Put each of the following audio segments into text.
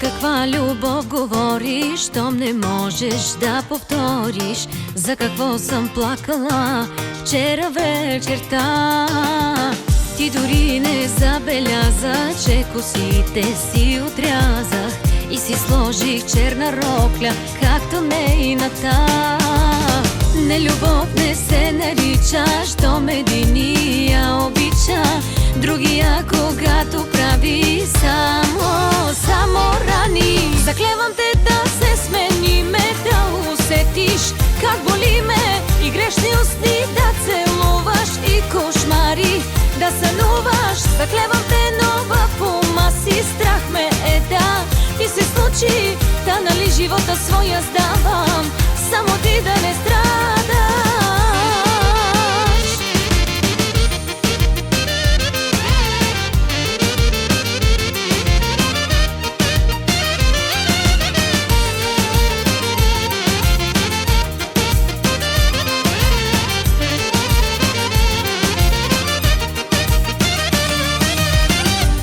каква любов говориш, щом не можеш да повториш? За какво съм плакала вчера вечерта? Ти дори не забеляза, че косите си отрязах и си сложих черна рокля, както нейната. Не, любов не се нарича, щом единия обича другия, когато прави само рани. Заклевам те да се смениме, да усетиш как боли ме и грешни устни да целуваш и кошмари да сънуваш. Заклевам те, но в ума си страх ме е да ти се случи, та нали живота своя сдавам, само ти да не страдаш.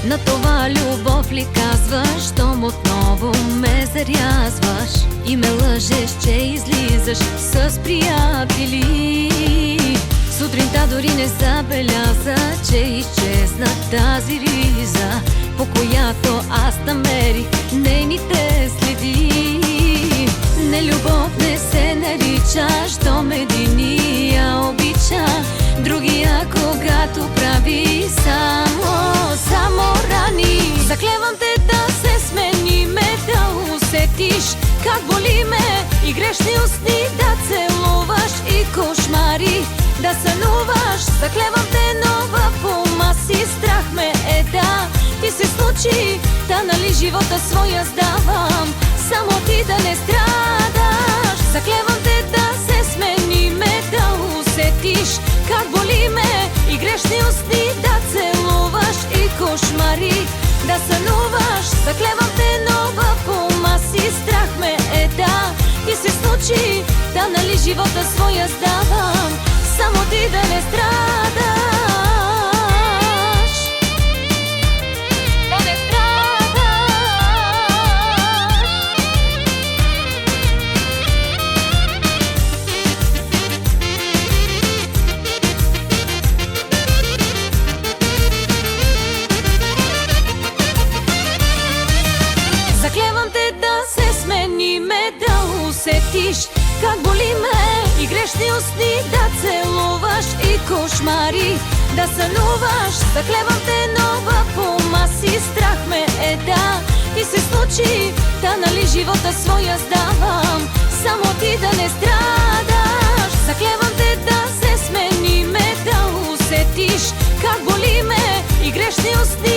На това любов ли казваш, щом отново ме зарязваш и ме лъжеш, че излизаш с приятели? Сутринта дори не забеляза, че изчезна тази риза, по която аз намерих нейните следи. Не, любов не се нарича, щом единия обича другия, когато прави само рани. Заклевам те да се смениме, да усетиш как боли ме и грешни устни да целуваш и кошмари да сънуваш. Заклевам те, но в ума си страх ме е да ти се случи, та нали живота своя сдавам, само ти да не страдаш. Заклевам те да се смениме, да усетиш как боли ме и грешни устни да целуваш и кошмари да сънуваш. Заклевам те, но в ума си страх ме е да ти се случи, да нали живота своя сдавам, само ти да не страдаш. Заклевам те да се смениме, да усетиш как боли ме и грешни устни да целуваш и кошмари да сънуваш. Заклевам те, но в ума си страх ме е да ти се случи, та нали живота своя сдавам, само ти да не страдаш. Заклевам те да се смениме, да усетиш как боли ме и грешни устни